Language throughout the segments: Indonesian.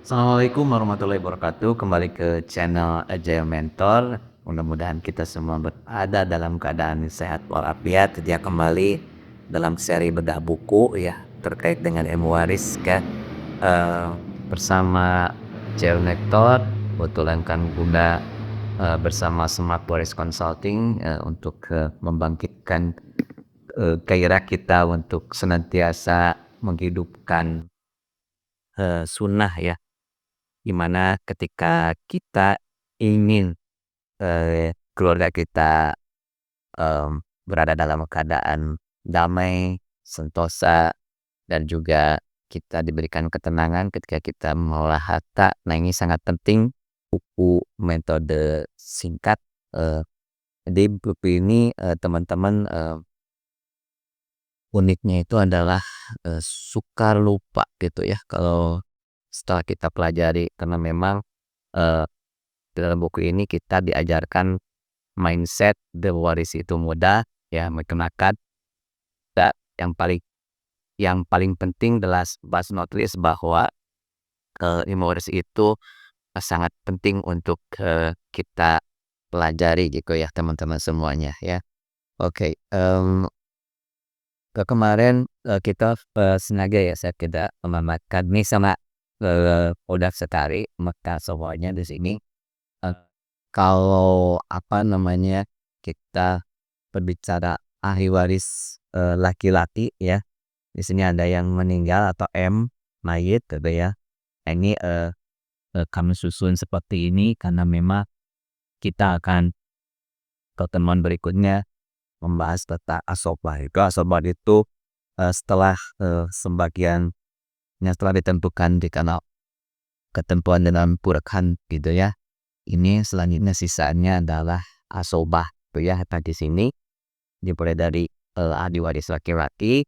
Assalamualaikum warahmatullahi wabarakatuh. Kembali ke channel Agile Mentor. Mudah-mudahan kita semua berada dalam keadaan sehat walafiat. Sedia kembali dalam seri bedah buku ya terkait dengan ilmu waris kan. Eh, Bersama Agile Mentor, kebetulan kan Bunda bersama Smart Waris Consulting untuk membangkitkan gairah kita untuk senantiasa menghidupkan sunnah ya, gimana ketika kita ingin, keluarga kita, berada dalam keadaan damai, sentosa, dan juga kita diberikan ketenangan ketika kita mengolah harta. Nah, ini sangat penting buku metode singkat, eee, jadi buku ini, teman-teman, uniknya itu adalah, sukar lupa gitu ya kalau setelah kita pelajari karena memang, eee dalam buku ini kita diajarkan mindset berwaris itu mudah, ya mengenakan yang paling penting adalah last not least bahwa, ilmu waris itu sangat penting untuk, kita pelajari gitu ya teman-teman semuanya ya. Oke, kemarin, kita, sengaja ya saya tidak memamerkan nih sama, Udah Setari maka semuanya di sini. Eee, Kalau apa namanya, kita berbicara ahli waris, laki-laki ya, di sini ada yang meninggal atau mayit gitu ya. Nah ini, kami susun seperti ini karena memang kita akan pertemuan berikutnya membahas tentang asobah. Itu setelah, setelah ditentukan di kanal ketentuan dalam Purkhan gitu ya. Ini selanjutnya sisanya adalah asobah tuh ya. Di sini dimulai dari ahli waris laki-laki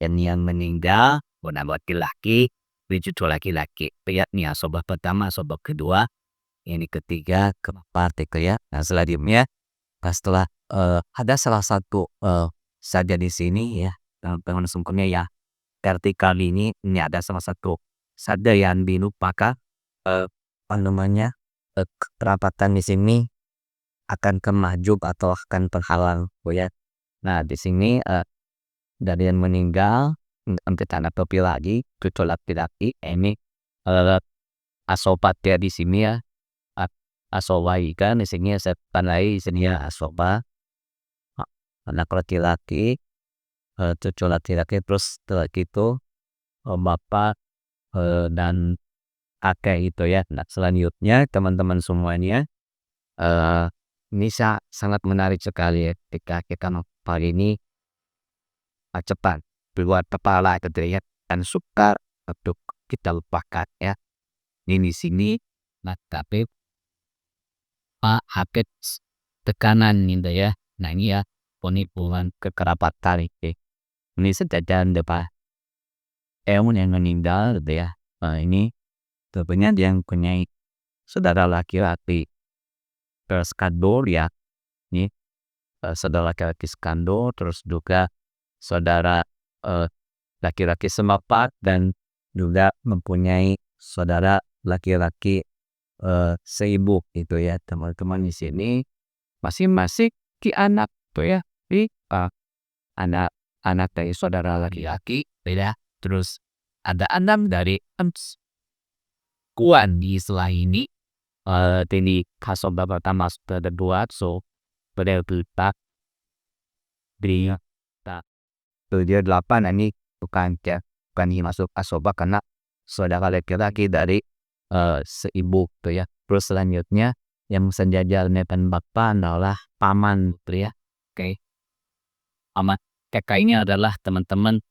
dan yang meninggal bukan laki-laki, wujud laki-laki. Ya, ini asobah pertama, asobah kedua, ini ketiga, keempat gitu ya. Nah selanjutnya setelah ada salah satu saja di sini ya dalam bangunan sungkurnya ya vertikal ini ada salah satu sada yang dilupakan, apa namanya, kerapatan di sini akan kemahjub atau akan terhalang, oh ya. Nah, di sini, dari yang meninggal, untuk tanda topi lagi, cucu laki-laki, ini, eee, asobat ya di sini ya, a asobah ikan di sini saya tandai di sini ya asoba, anak laki-laki, cucu laki-laki, terus setelah itu, bapak, dan kakek itu ya. Nah, selanjutnya teman-teman semuanya, eee, ini sangat menarik sekali ya ketika kita menghafal ini, cepat keluar kepala gitu ya dan sukar untuk kita lupakan ya. Ini di sini, nah tapi Pak Hakit tekanan gitu ya. Nah ini ya penipuan kekerabatan itu. Ini sejajan depan yang meninggal gitu ya. Ini tentunya dia yang punya saudara laki-laki skandal ya. Ini saudara laki-laki skandal terus juga saudara eh, laki-laki semapat dan juga mempunyai saudara laki-laki seibu itu ya teman-teman di sini masing-masing anak tuh ya anak anak dari saudara laki-laki beda terus ada enam dari kuan di setelah ini ini kasoba pertama sudah dua so pada kita di dia 8 ini bukan ya bukan masuk asoba karena saudara laki-laki dari seibu tuh ya. Terus selanjutnya yang sejajar dan bapak adalah paman gitu ya. Oke. Paman kakak ini adalah teman-teman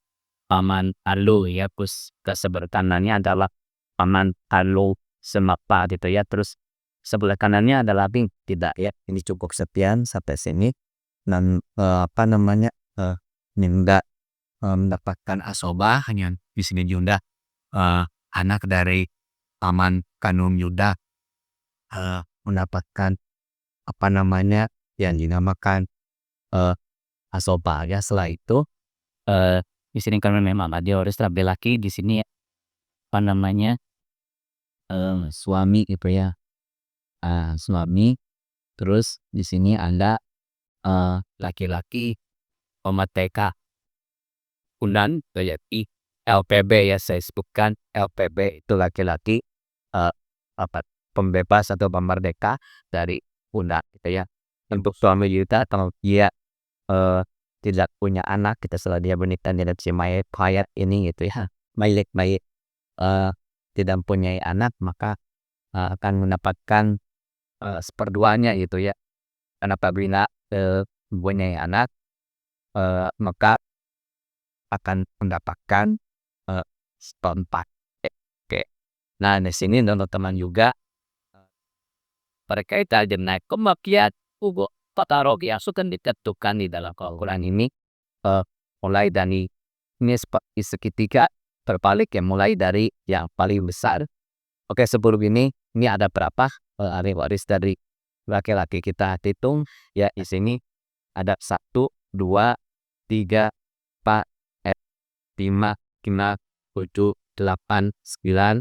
paman Alu ya. Terus sebelah kanannya adalah paman Alu semapa gitu ya. Terus sebelah kanannya adalah Bing tidak ya. Ini cukup sekian sampai sini dan apa namanya Ninda mendapatkan asobah hanya di sini Yunda anak dari paman kandung Yuda mendapatkan apa namanya yang dinamakan asobah ya. Setelah itu di sini kan memang dia harus laki-laki di sini apa namanya suami gitu ya. Suami, terus di sini ada laki-laki pemetika undang berarti LPB ya, saya sebutkan LPB itu laki-laki eh, apa pembebas atau pemerdeka dari undang gitu ya. Untuk suami kita kalau dia eh, tidak punya anak kita setelah dia menikah dengan si mayat mayat ini gitu ya, mayat mayat eh, tidak mempunyai anak, maka akan mendapatkan seperduanya gitu ya. Dan apabila mempunyai anak, maka akan mendapatkan seperempat. Oke. Nah, di sini teman-teman juga berkaitan dengan kematian Ugo Patarogi yang sudah ditentukan di dalam Al-Quran ini, mulai dari ini seperti segitiga terbalik ya, mulai dari yang paling besar. Oke, sebelum ini ada berapa ahli waris dari laki-laki kita hitung ya. Di sini ada 1, 2, 3, 4, 5, 6, 7, 8, 9, 10,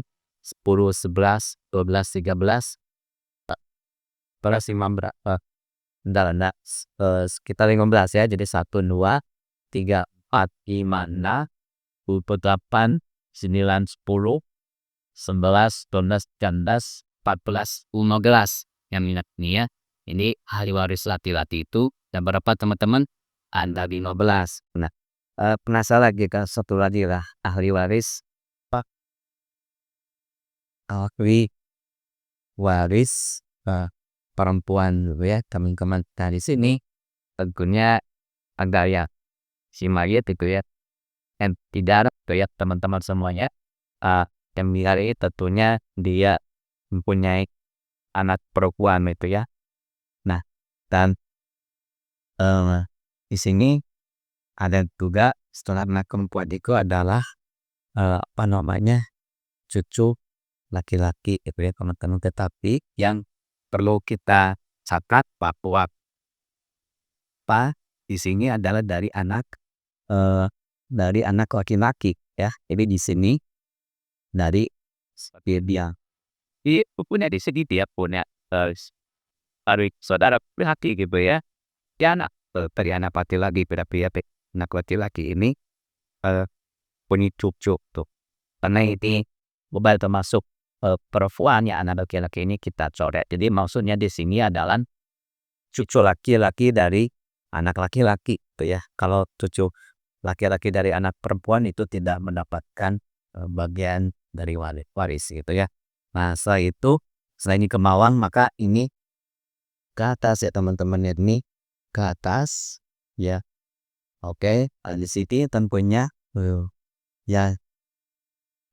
11, 12, 13, beras 5 berapa? Bentar, sekitar 15 ya. Jadi 1, 2, 3, 4, 5, 6, 28, 9, 10, 11, 12, 13, 14, 15. Yang ingat nih ya. Ini ahli waris laki-laki itu dan berapa teman-teman? Ada 15. Nah, penasaran lagi kan satu lagi lah ahli waris ahli waris perempuan gitu ya, teman-teman. Nah, di sini tentunya ada ya si mayat itu ya, dan tidak ada gitu ya teman-teman semuanya. Yang ini tentunya dia mempunyai anak perempuan itu ya. Nah, dan di sini ada juga setelah anak perempuan itu adalah apa namanya, cucu laki-laki itu ya teman-teman. Tetapi yang perlu kita catat bahwa di sini adalah dari anak laki-laki ya. Jadi di sini dari dia punya di sini dia punya dari saudara laki gitu ya. Dia anak dari anak laki-laki berarti ya, anak laki-laki ini punya cucu tuh. Karena ini bukan termasuk perempuan ya, anak laki-laki ini kita coret. Jadi maksudnya di sini adalah cucu laki-laki dari anak laki-laki gitu ya. Kalau cucu laki-laki dari anak perempuan itu tidak mendapatkan bagian dari waris gitu ya. Nah, setelah itu selain kemauan maka ini ke atas ya teman-teman ya, ini ke atas ya. Oke, di sini tentunya ya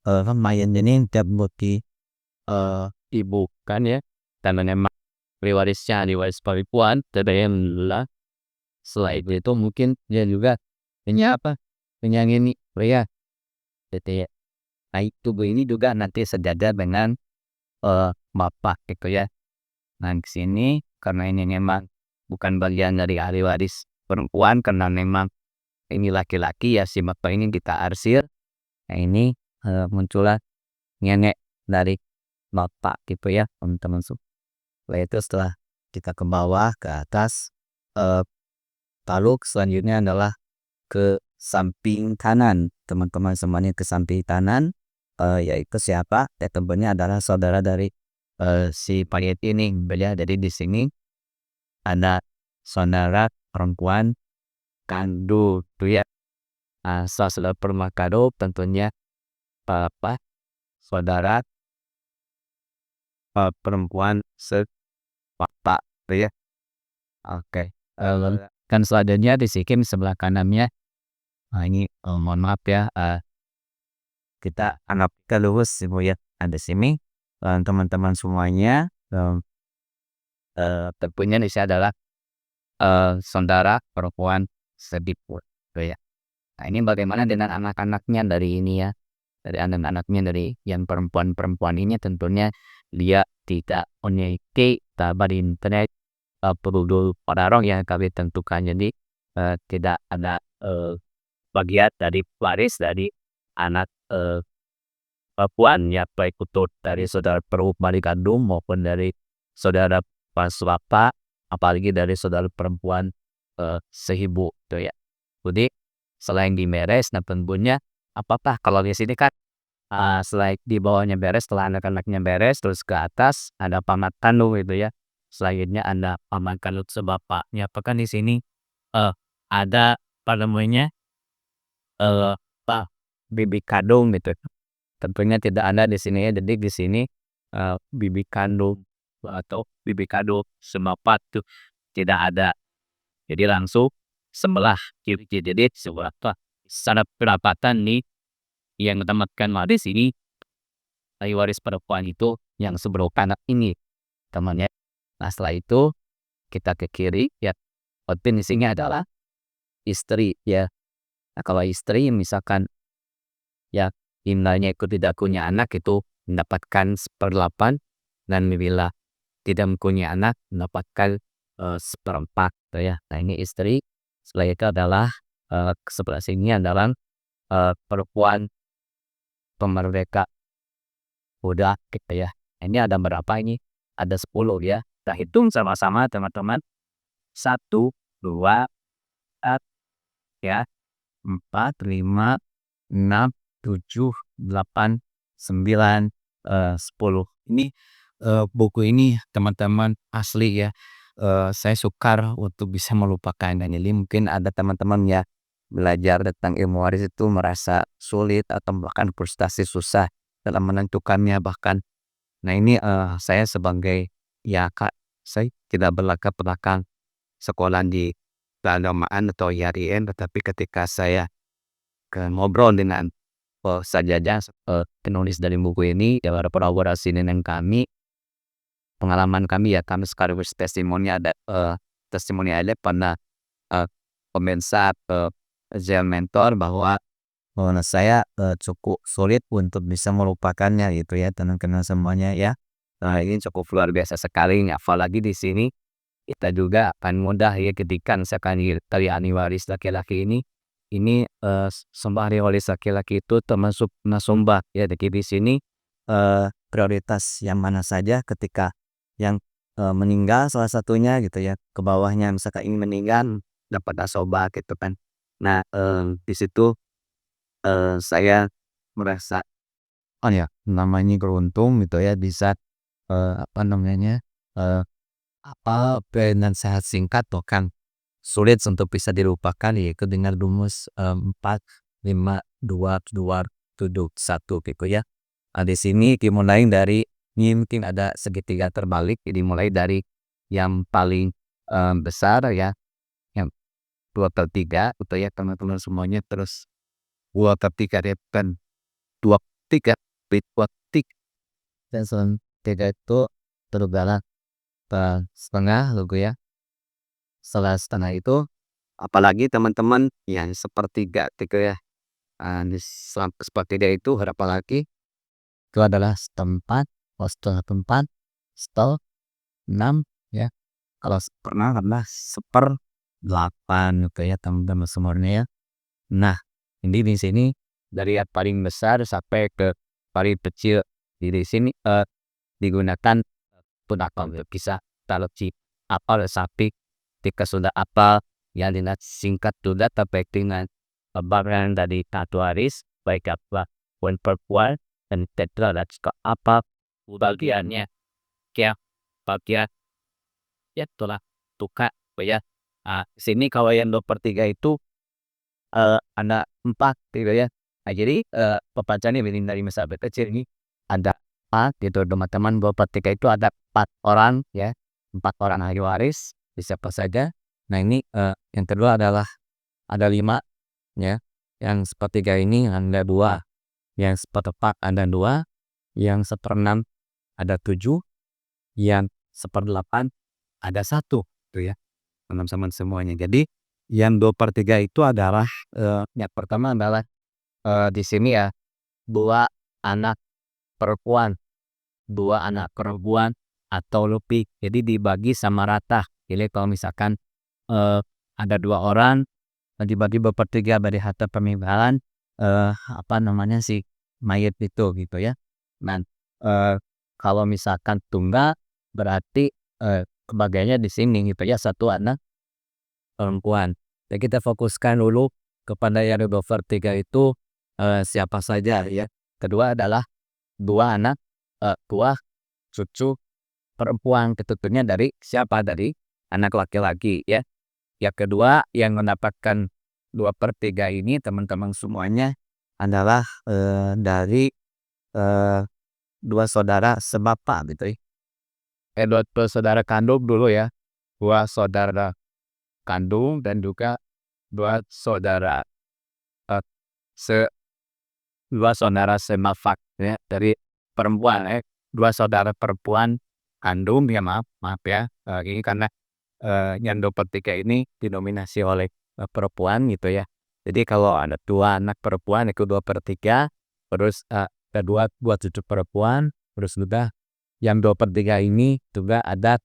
lumayan ini terbukti ibu kan ya, dan memang warisnya di waris perempuan lah. Selain itu mungkin dia juga punya apa, punya ini ya gitu ya. Nah, tubuh ini juga nanti sejajar dengan bapak gitu ya. Nah, di sini karena ini memang bukan bagian dari ahli waris perempuan, karena memang ini laki-laki ya, si bapak ini kita arsir. Nah, ini muncullah nenek dari bapak gitu ya teman-teman. Setelah itu setelah kita ke bawah ke atas, lalu selanjutnya adalah ke samping kanan teman-teman semuanya, ke samping kanan yaitu siapa ya, tentunya adalah saudara dari si mayat ini ya. Jadi di sini ada saudara perempuan kandung tuh ya. Saudara perempuan kandung tentunya apa, saudara perempuan sebapak tuh ya. Oke. Kan selanjutnya di sini sebelah kanannya, ini mohon maaf ya, kita anggap kita lurus ya. Ada sini teman-teman semuanya, tentunya di sini adalah saudara perempuan sedipur gitu ya. Nah, ini bagaimana dengan anak-anaknya dari ini ya, dari anak-anaknya dari yang perempuan-perempuan ini, tentunya dia tidak memiliki tabir internet penduduk orang yang kami tentukan. Jadi tidak ada bagian dari waris dari anak perempuan ya, baik itu dari saudara perempuan kandung maupun dari saudara pas bapak, apalagi dari saudara perempuan seibu gitu ya. Jadi selain diberes, nah tentunya apakah kalau di sini kan selain di bawahnya beres, setelah anak-anaknya beres, terus ke atas ada paman kandung gitu ya. Selanjutnya ada paman kandung sebapaknya. Apakah di sini ada apa namanya apa bibi kandung gitu? Tentunya tidak ada di sini ya. Jadi di sini bibi kandung atau bibi kandung sebapak tuh tidak ada. Jadi langsung sebelah kiri. Jadi sebelah secara pendapatan nih yang mendapatkan waris ini, ahli waris perempuan itu yang seberapa anak ini temannya. Nah setelah itu kita ke kiri ya, definisinya adalah istri ya. Nah kalau istri misalkan ya imlanya itu tidak punya anak, itu mendapatkan 1/8, dan bila tidak mempunyai anak mendapatkan 1/4 gitu ya. Nah ini istri. Setelah itu adalah sebelah sini adalah perempuan pemerdeka udah gitu ya. Ini ada berapa ini? Ada 10 ya. Kita hitung sama-sama teman-teman. 1, 2, 4 ya. 4, 5, 6, 7, 8, 9, 10. Ini buku ini teman-teman asli ya. Saya sukar untuk bisa melupakan, dan ini mungkin ada teman-teman ya belajar tentang ilmu waris itu merasa sulit atau bahkan frustasi, susah dalam menentukannya bahkan. Nah ini saya sebagai ya Kak, saya tidak berlatar belakang sekolah di keagamaan atau IAIN, tetapi ketika saya ngobrol dengan sajajah penulis dari buku ini, ya kolaborasi dengan kami, pengalaman kami ya, kami sekaligus testimoni ada pernah komentar Zel mentor bahwa saya cukup sulit untuk bisa melupakannya gitu ya, karena semuanya ya. Nah ini cukup luar biasa sekali, apalagi di sini kita juga akan mudah ya ketika misalkan dari ahli waris laki-laki ini sumbah ahli waris laki-laki itu termasuk nasumba ya. Jadi di sini prioritas yang mana saja ketika yang meninggal salah satunya gitu ya, ke bawahnya misalkan ini meninggal dapat nasabah gitu kan. Nah di situ saya merasa oh ya namanya beruntung gitu ya, bisa apa namanya dengan sehat singkat bahkan sulit untuk bisa dilupakan, yaitu dengan rumus 4, 5, 2, 2, 7, 1 gitu ya. Nah di sini dimulai dari ini mungkin ada segitiga terbalik, dimulai dari yang paling besar ya, yang 2/3 gitu ya teman-teman semuanya, terus 2/3 ya kan, 2/3 2/3 dan 3 itu terubalah setengah gitu ya. Setelah setengah itu apalagi teman-teman yang sepertiga gitu ya. Di sepertiga itu apalagi itu adalah setempat, setengah tempat, 1/6 ya. Kalau pernah adalah 1/8 gitu ya teman-teman semuanya ya. Nah ini di sini dari yang paling besar sampai ke paling kecil di sini digunakan punakon bisa taruh chip apal sapi ketika sudah apal yang dengan singkat sudah terbaik dengan bagian dari kartu waris baik apa pun perempuan dan tetra dan juga apa bagiannya ya bagian ya itulah tukar ya. Sini kalau yang 2/3 itu ada 4 gitu ya. Nah jadi pembacanya dari masa kecil ini ada 4 gitu teman-teman, bahwa ketika itu ada 4 orang ya, 4 orang ahli waris siapa saja. Nah ini yang kedua adalah ada 5 ya, yang sepertiga ini ada 2, yang seperempat ada 2, yang 1/6 ada 7, yang 1/8 ada 1 tuh ya teman-teman semuanya. Jadi yang 2/3 itu adalah yang pertama adalah di sini ya 2 anak perempuan, 2 anak perempuan atau lebih. Jadi dibagi sama rata. Jadi kalau misalkan ada 2 orang dibagi 2/3 dari harta pemilihan apa namanya sih mayat itu gitu ya. Nah, kalau misalkan tunggal berarti kebagiannya di sini gitu ya, satu anak perempuan. Dan kita fokuskan dulu kepada yang nomor 3 itu siapa saja ya. Kedua adalah dua anak buah cucu perempuan, tentunya dari siapa? Dari anak laki-laki ya. Yang kedua yang mendapatkan 2/3 ini teman-teman semuanya adalah dari eh, dua saudara sebapak gitu ya. Dua saudara kandung dulu ya. Dua saudara kandung dan juga dua saudara eh, se dua saudara semafak ya dari perempuan ya. Dua saudara perempuan kandung ya, maaf maaf ya. Ini karena yang 2/3 ini didominasi oleh perempuan gitu ya. Jadi kalau ada dua anak perempuan itu 2/3, terus ada dua cucu perempuan, terus juga yang 2/3 ini juga ada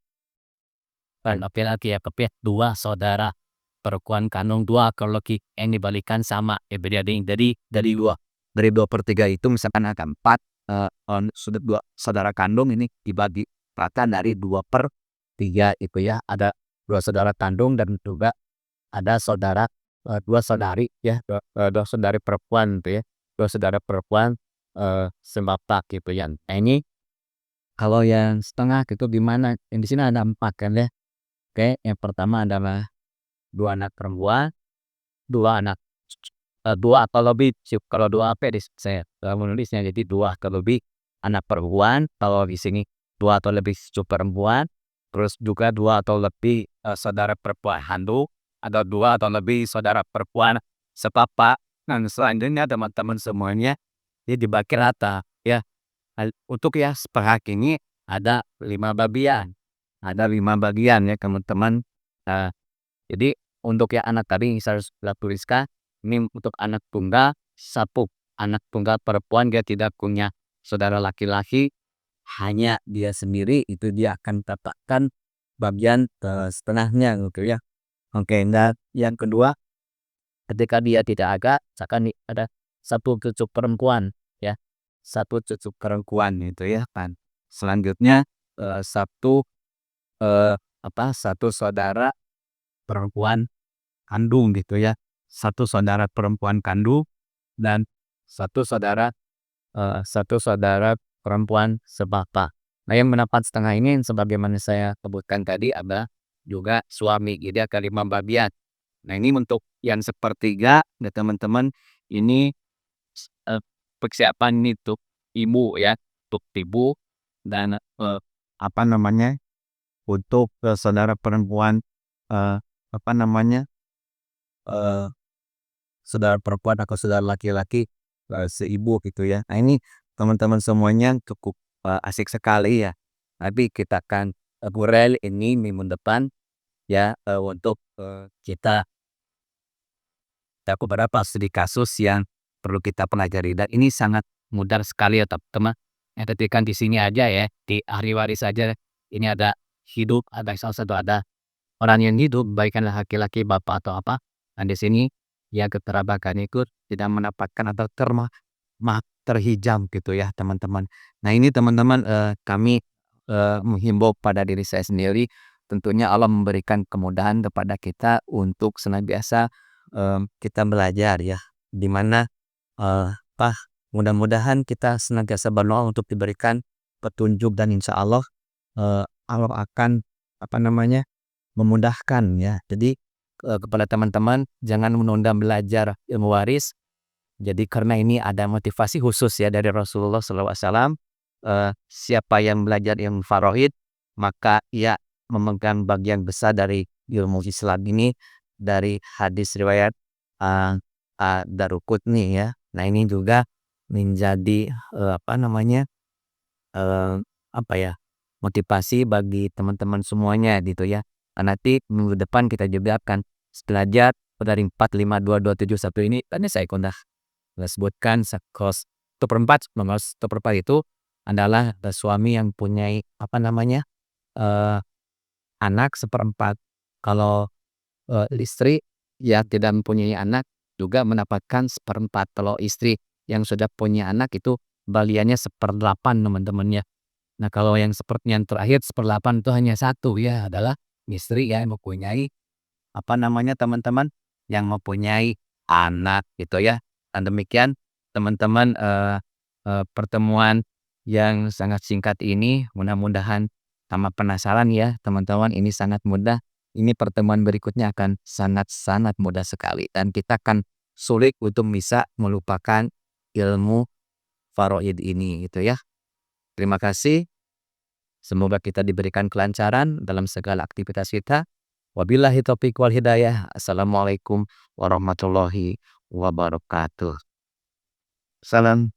laki-laki ya, tapi dua saudara perempuan kandung, dua kalau yang dibalikan sama ya, beda dari dari 2/3 itu misalkan ada 4 sudah dua saudara kandung ini dibagi rata dari 2/3 itu ya. Ada dua saudara kandung dan juga ada saudara dua saudari ya, dua saudari perempuan gitu ya. Dua saudara perempuan sebapak gitu ya. Nah ini kalau yang setengah itu gimana? Yang di sini ada 4 kan ya. Oke, yang pertama adalah dua anak perempuan, dua anak dua atau lebih kalau dua apa di saya menulisnya jadi dua atau lebih anak perempuan, kalau di sini dua atau lebih cucu perempuan, terus juga dua atau lebih saudara perempuan kandung, ada dua atau lebih saudara perempuan sepapak. Nah selanjutnya teman-teman semuanya ini dibagi rata ya. Untuk ya sepihak ini ada 5 bagian, ya teman-teman. Nah, jadi untuk yang anak tadi saya sudah tuliskan, ini untuk anak tunggal satu anak tunggal perempuan, dia tidak punya saudara laki-laki, hanya dia sendiri, itu dia akan dapatkan bagian setengahnya gitu ya. Oke, nah yang kedua ketika dia tidak misalkan ada satu cucu perempuan ya, satu cucu perempuan itu ya kan. Selanjutnya satu satu saudara perempuan kandung gitu ya. Satu saudara perempuan kandung dan satu saudara perempuan sebapak. Nah, yang mendapat setengah ini sebagaimana saya sebutkan tadi adalah juga suami. Jadi ada 5 bagian. Nah, ini untuk yang sepertiga ya teman-teman, ini eee, persiapan ini untuk ibu ya, untuk ibu dan apa namanya, untuk saudara perempuan, eee, apa namanya, eee saudara perempuan atau saudara laki-laki seibu gitu ya. Nah ini teman-teman semuanya cukup asik sekali ya. Tapi kita akan gurel ini minggu depan ya, untuk kita ada beberapa studi kasus yang perlu kita pelajari dan ini sangat mudah sekali ya teman-teman. Yang ketika di sini aja ya, di ahli waris saja ini ada hidup, ada salah satu ada orang yang hidup, baik adalah laki-laki, bapak atau apa. Dan di sini ya keterabaikan ikut tidak mendapatkan atau terhijab gitu ya teman-teman. Nah ini teman-teman kami menghimbau pada diri saya sendiri, tentunya Allah memberikan kemudahan kepada kita untuk senantiasa kita belajar ya, di mana apa mudah-mudahan kita senantiasa berdoa untuk diberikan petunjuk dan insya Allah Allah akan apa namanya memudahkan ya. Jadi kepada teman-teman jangan menunda belajar ilmu waris. Jadi karena ini ada motivasi khusus ya dari Rasulullah SAW, siapa yang belajar ilmu faraid maka ia memegang bagian besar dari ilmu Islam ini dari hadis riwayat Daruqutni ya. Nah ini juga menjadi apa namanya apa ya motivasi bagi teman-teman semuanya gitu ya. Nanti minggu depan kita juga akan belajar dari 4, 5, 2, 2, 7, 1 ini. Tadi saya sudah sebutkan sekos 1/4, nomor 1/4 itu adalah suami yang punya apa namanya eh, anak 1/4. Kalau istri yang tidak mempunyai anak juga mendapatkan 1/4. Kalau istri yang sudah punya anak itu bagiannya 1/8 teman-teman ya. Nah kalau yang seperti yang terakhir 1/8 itu hanya satu ya, adalah istri yang mempunyai apa namanya teman-teman, yang mempunyai anak gitu ya. Dan demikian teman-teman, pertemuan yang sangat singkat ini mudah-mudahan sama penasaran ya teman-teman, ini sangat mudah. Ini pertemuan berikutnya akan sangat-sangat mudah sekali dan kita akan sulit untuk bisa melupakan ilmu faraid ini gitu ya. Terima kasih, semoga kita diberikan kelancaran dalam segala aktivitas kita. Wabillahi taufiq wal hidayah. Assalamualaikum warahmatullahi wabarakatuh. Salam.